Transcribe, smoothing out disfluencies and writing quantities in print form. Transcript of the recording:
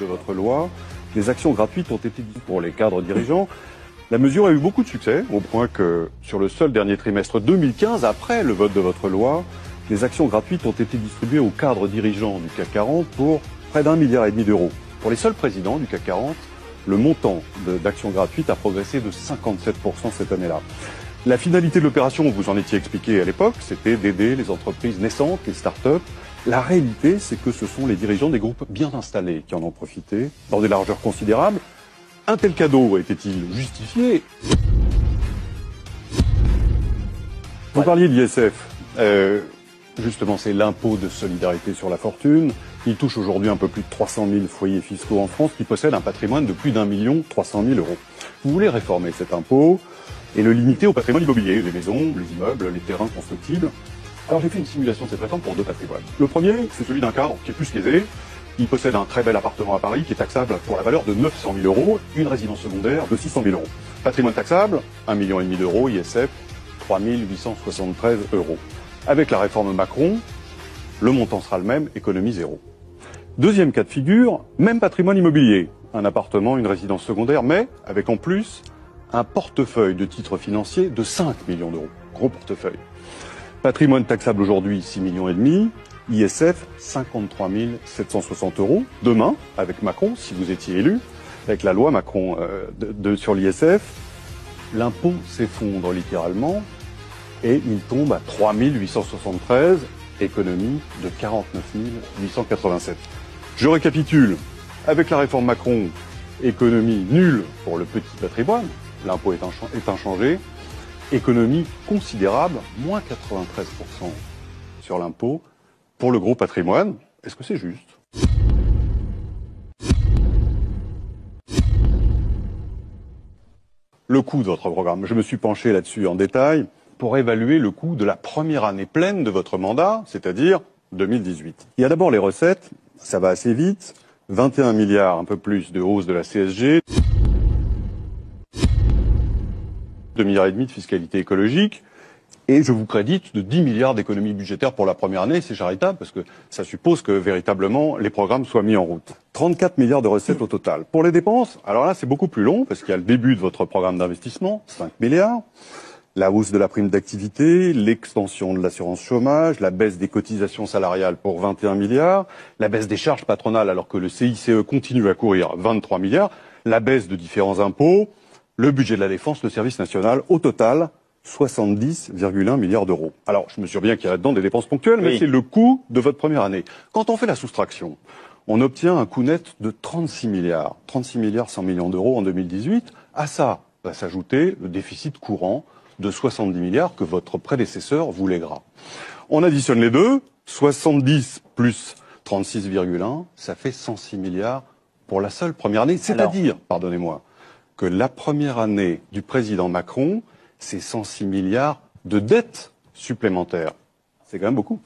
De votre loi, les actions gratuites ont été dites pour les cadres dirigeants. La mesure a eu beaucoup de succès, au point que sur le seul dernier trimestre 2015, après le vote de votre loi, les actions gratuites ont été distribuées aux cadres dirigeants du CAC 40 pour près d'1,5 milliard d'euros. Pour les seuls présidents du CAC 40, le montant d'actions gratuites a progressé de 57% cette année-là. La finalité de l'opération, vous en étiez expliqué à l'époque, c'était d'aider les entreprises naissantes, les start-up. La réalité, c'est que ce sont les dirigeants des groupes bien installés qui en ont profité, dans des largeurs considérables. Un tel cadeau était-il justifié? Vous parliez de l'ISF. Justement, c'est l'impôt de solidarité sur la fortune. Il touche aujourd'hui un peu plus de 300 000 foyers fiscaux en France qui possèdent un patrimoine de plus d'1,3 million €. Vous voulez réformer cet impôt et le limiter au patrimoine immobilier, les maisons, les immeubles, les terrains constructibles. Alors j'ai fait une simulation de cette réforme pour deux patrimoines. Le premier, c'est celui d'un cadre qui est plus qu'aisé. Il possède un très bel appartement à Paris qui est taxable pour la valeur de 900 000 €, une résidence secondaire de 600 000 €. Patrimoine taxable, 1,5 million d'euros, ISF, 3 873 €. Avec la réforme Macron, le montant sera le même, économie zéro. Deuxième cas de figure, même patrimoine immobilier. Un appartement, une résidence secondaire, mais avec en plus un portefeuille de titres financiers de 5 millions d'euros. Gros portefeuille. Patrimoine taxable aujourd'hui, 6,5 millions. ISF, 53 760 €. Demain, avec Macron, si vous étiez élu, avec la loi Macron sur l'ISF, l'impôt s'effondre littéralement et il tombe à 3 873, économie de 49 887. Je récapitule. Avec la réforme Macron, économie nulle pour le petit patrimoine, l'impôt est inchangé. Économie considérable, moins 93% sur l'impôt pour le gros patrimoine. Est-ce que c'est juste? Le coût de votre programme, je me suis penché là-dessus en détail pour évaluer le coût de la première année pleine de votre mandat, c'est-à-dire 2018. Il y a d'abord les recettes, ça va assez vite, 21 milliards, un peu plus de hausse de la CSG, 2,5 milliards de fiscalité écologique, et je vous crédite de 10 milliards d'économies budgétaires pour la première année. C'est charitable parce que ça suppose que véritablement les programmes soient mis en route. 34 milliards de recettes au total. Pour les dépenses, alors là c'est beaucoup plus long parce qu'il y a le début de votre programme d'investissement, 5 milliards, la hausse de la prime d'activité, l'extension de l'assurance chômage, la baisse des cotisations salariales pour 21 milliards, la baisse des charges patronales alors que le CICE continue à courir, 23 milliards, la baisse de différents impôts, le budget de la défense, le service national, au total 70,1 milliards d'euros. Alors, je mesure bien qu'il y a là-dedans des dépenses ponctuelles, mais c'est le coût de votre première année. Quand on fait la soustraction, on obtient un coût net de 36 milliards. 36 milliards 100 millions d'euros en 2018. À ça va s'ajouter le déficit courant de 70 milliards que votre prédécesseur vous lèguera. On additionne les deux, 70 plus 36,1, ça fait 106 milliards pour la seule première année. C'est-à-dire, pardonnez-moi, que la première année du président Macron, c'est 106 milliards de dettes supplémentaires. C'est quand même beaucoup.